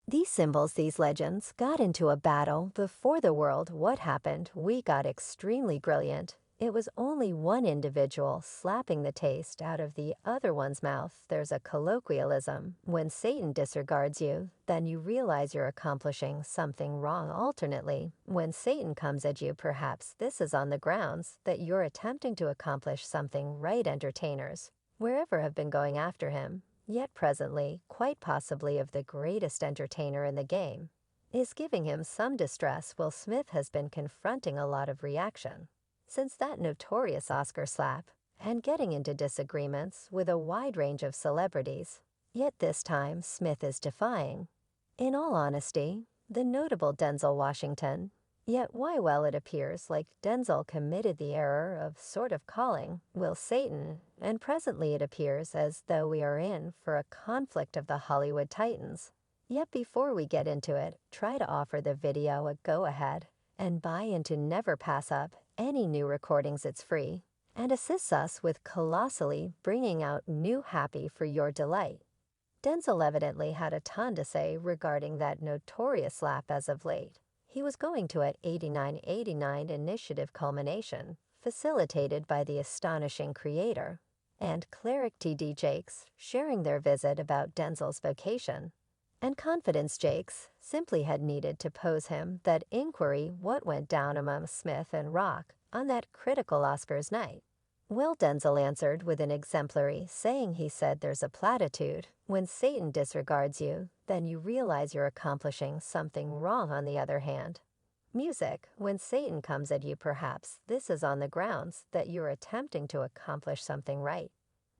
These symbols, these legends, got into a battle before the world. What happened? We got extremely brilliant. It was only one individual slapping the taste out of the other one's mouth. There's a colloquialism. When Satan disregards you, then you realize you're accomplishing something wrong. Alternately, when Satan comes at you, perhaps this is on the grounds that you're attempting to accomplish something right. Entertainers, wherever, have been going after him. Yet presently, quite possibly of the greatest entertainer in the game, is giving him some distress. Will Smith has been confronting a lot of reaction since that notorious Oscar slap, and getting into disagreements with a wide range of celebrities. Yet this time, Smith is defying, in all honesty, the notable Denzel Washington. Yet why? Well, it appears like Denzel committed the error of sort of calling Will Satan, and presently it appears as though we are in for a conflict of the Hollywood Titans. Yet before we get into it, try to offer the video a go-ahead and buy into never pass up any new recordings. It's free and assists us with colossally bringing out new happy for your delight. Denzel evidently had a ton to say regarding that notorious slap as of late. He was going to at 8989 initiative culmination, facilitated by the astonishing creator, and Cleric TD Jakes sharing their visit about Denzel's vocation. And Confidence Jakes simply had needed to pose him that inquiry: what went down among Smith and Rock on that critical Oscars night? Well, Denzel answered with an exemplary saying. He said there's a platitude: when Satan disregards you, then you realize you're accomplishing something wrong. On the other hand, music, when Satan comes at you, perhaps this is on the grounds that you're attempting to accomplish something right.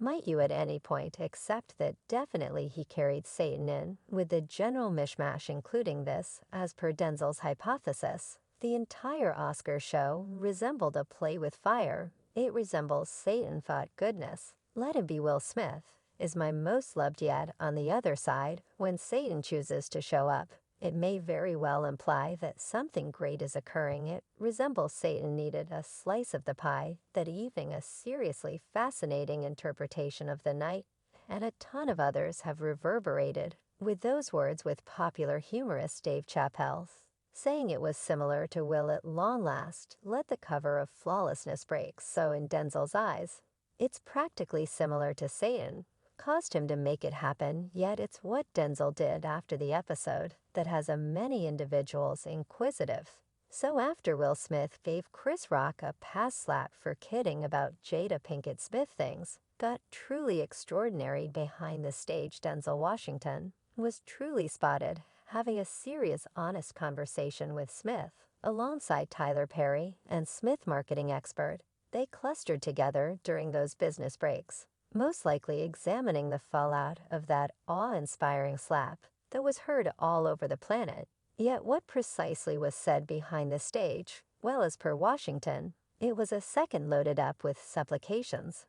Might you at any point accept that definitely he carried Satan in with the general mishmash, including this, as per Denzel's hypothesis? The entire Oscar show resembled a play with fire. It resembles Satan thought, goodness, let him be. Will Smith is my most loved. Yet on the other side, when Satan chooses to show up, it may very well imply that something great is occurring. It resembles Satan needed a slice of the pie that evening. A seriously fascinating interpretation of the night, and a ton of others have reverberated with those words, with popular humorist Dave Chappelle saying it was similar to Will at long last let the cover of flawlessness break. So in Denzel's eyes, it's practically similar to Satan caused him to make it happen. Yet it's what Denzel did after the episode that has a many individuals inquisitive. So after Will Smith gave Chris Rock a pass slap for kidding about Jada Pinkett Smith, things got truly extraordinary behind the stage. Denzel Washington was truly spotted having a serious, honest conversation with Smith alongside Tyler Perry and Smith marketing expert. They clustered together during those business breaks, most likely examining the fallout of that awe-inspiring slap that was heard all over the planet. Yet what precisely was said behind the stage? Well, as per Washington, it was a second loaded up with supplications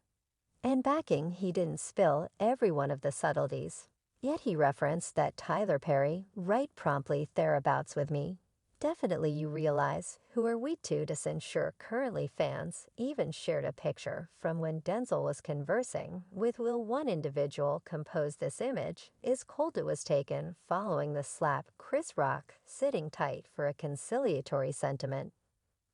and backing. He didn't spill every one of the subtleties, yet he referenced that Tyler Perry right promptly thereabouts with me. Definitely you realize who are we to ensure currently fans even shared a picture from when Denzel was conversing with Will. One individual composed this image is cold. It was taken following the slap. Chris Rock sitting tight for a conciliatory sentiment.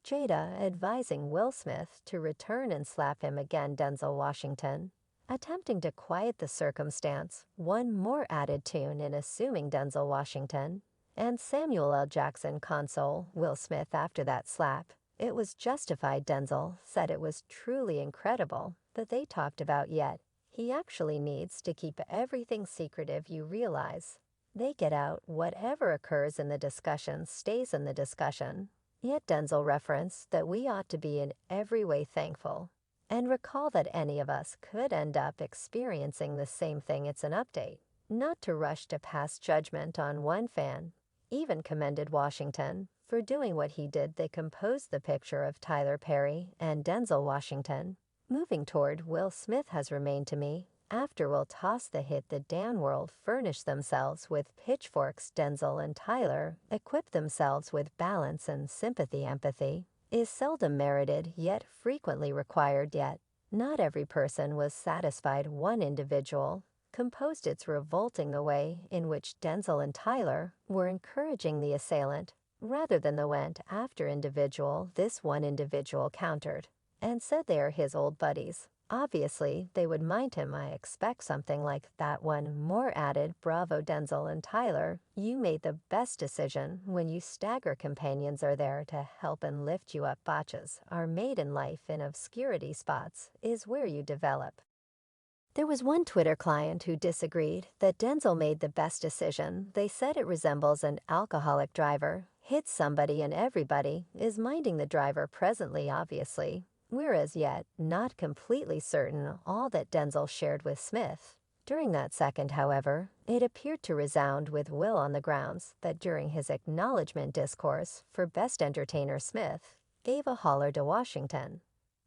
Jada advising Will Smith to return and slap him again. Denzel Washington attempting to quiet the circumstance. One more added tune in assuming Denzel Washington and Samuel L. Jackson console Will Smith after that slap. It was justified. Denzel said it was truly incredible that they talked about, yet he actually needs to keep everything secretive. You realize they get out, whatever occurs in the discussion stays in the discussion. Yet Denzel referenced that we ought to be in every way thankful and recall that any of us could end up experiencing the same thing. It's an update, not to rush to pass judgment on one fan. Even commended Washington for doing what he did. They composed the picture of Tyler Perry and Denzel Washington moving toward Will Smith has remained to me. After Will toss the hit, the Dan world furnished themselves with pitchforks. Denzel and Tyler equipped themselves with balance and sympathy. Empathy is seldom merited, yet frequently required. Yet not every person was satisfied. One individual composed its revolting the way in which Denzel and Tyler were encouraging the assailant rather than the went after individual. This one individual countered and said they are his old buddies. Obviously, they would mind him. I expect something like that. One more added, bravo Denzel and Tyler, you made the best decision when you stagger companions are there to help and lift you up. Botches are made in life in obscurity spots is where you develop. There was one Twitter client who disagreed that Denzel made the best decision. They said it resembles an alcoholic driver, hits somebody and everybody is minding the driver presently obviously. We're as yet not completely certain all that Denzel shared with Smith. During that second, however, it appeared to resound with Will on the grounds that during his acknowledgement discourse for Best Entertainer, Smith gave a holler to Washington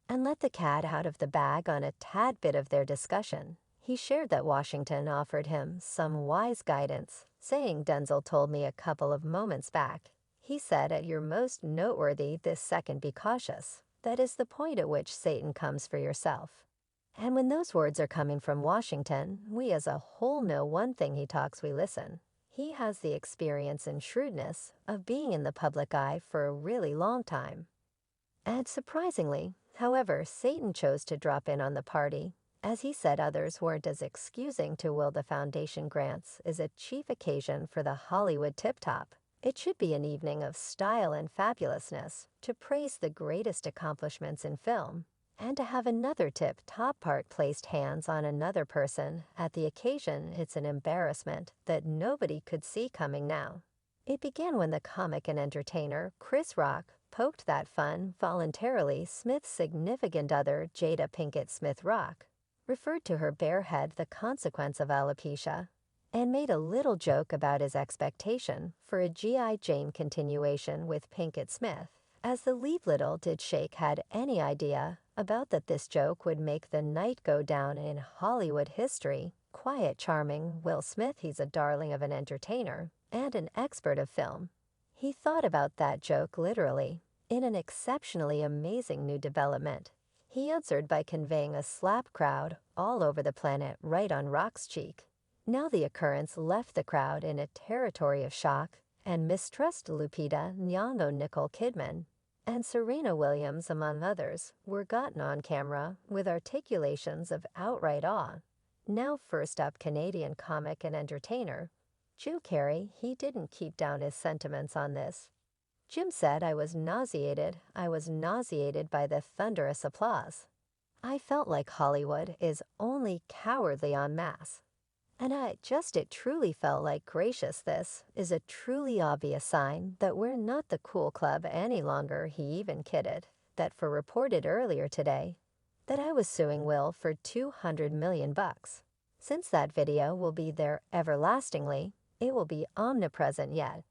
and let the cat out of the bag on a tad bit of their discussion. He shared that Washington offered him some wise guidance, saying, Denzel told me a couple of moments back. He said, at your most noteworthy this second, be cautious. That is the point at which Satan comes for yourself. And when those words are coming from Washington, we as a whole know one thing: he talks, we listen. He has the experience and shrewdness of being in the public eye for a really long time. And surprisingly, however, Satan chose to drop in on the party. As he said, others weren't as excusing to Will. The foundation grants is a chief occasion for the Hollywood tip-top. It should be an evening of style and fabulousness, to praise the greatest accomplishments in film, and to have another tip-top part placed hands on another person at the occasion. It's an embarrassment that nobody could see coming now. It began when the comic and entertainer Chris Rock poked that fun voluntarily Smith's significant other Jada Pinkett Smith. Rock referred to her bare head, the consequence of alopecia, and made a little joke about his expectation for a G.I. Jane continuation with Pinkett Smith. As the leave, little did Shake had any idea about that this joke would make the night go down in Hollywood history. Quiet, charming Will Smith, he's a darling of an entertainer and an expert of film. He thought about that joke literally, in an exceptionally amazing new development. He answered by conveying a slap crowd all over the planet right on Rock's cheek. Now the occurrence left the crowd in a territory of shock and mistrust. Lupita Nyong'o, Nicole Kidman, and Serena Williams, among others, were gotten on camera with articulations of outright awe. Now first up, Canadian comic and entertainer Jim Carrey. He didn't keep down his sentiments on this. Jim said, I was nauseated by the thunderous applause. I felt like Hollywood is only cowardly en masse. And it truly felt like, gracious, this is a truly obvious sign that we're not the cool club any longer. He even kidded that for reported earlier today that I was suing Will for $200 million. Since that video will be there everlastingly, it will be omnipresent yet.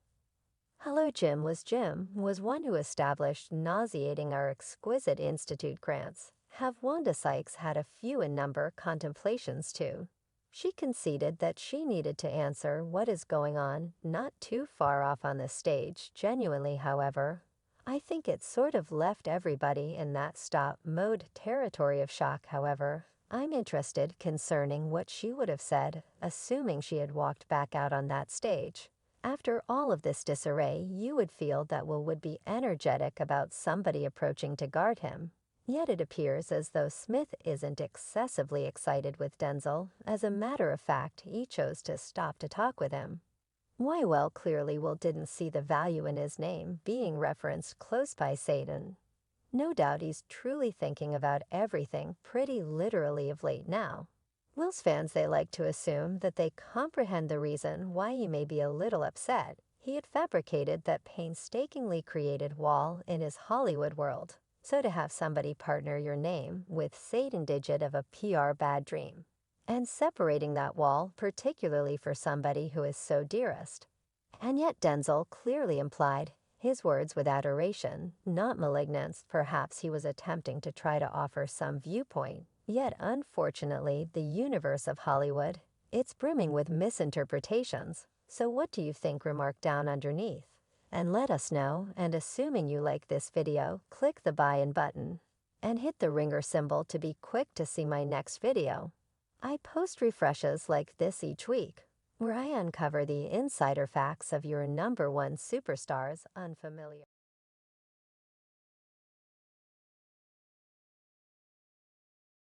Hello, Jim was one who established nauseating our exquisite institute grants. Have Wanda Sykes had a few in number contemplations too? She conceded that she needed to answer what is going on not too far off on the stage. Genuinely, however, I think it sort of left everybody in that stop mode territory of shock. However, I'm interested concerning what she would have said, assuming she had walked back out on that stage. After all of this disarray, you would feel that Will would be energetic about somebody approaching to guard him. Yet it appears as though Smith isn't excessively excited with Denzel. As a matter of fact, he chose to stop to talk with him. Why? Well, clearly Will didn't see the value in his name being referenced close by Satan. No doubt he's truly thinking about everything pretty literally of late now. Will's fans, they like to assume that they comprehend the reason why he may be a little upset. He had fabricated that painstakingly created wall in his Hollywood world. So to have somebody partner your name with Satan digit of a PR bad dream, and separating that wall, particularly for somebody who is so dearest. And yet Denzel clearly implied his words with adoration, not malignance. Perhaps he was attempting to try to offer some viewpoint. Yet unfortunately, the universe of Hollywood, it's brimming with misinterpretations. So what do you think? Remark down underneath and let us know. And assuming you like this video, click the buy-in button and hit the ringer symbol to be quick to see my next video. I post refreshes like this each week, where I uncover the insider facts of your #1 superstar's unfamiliar.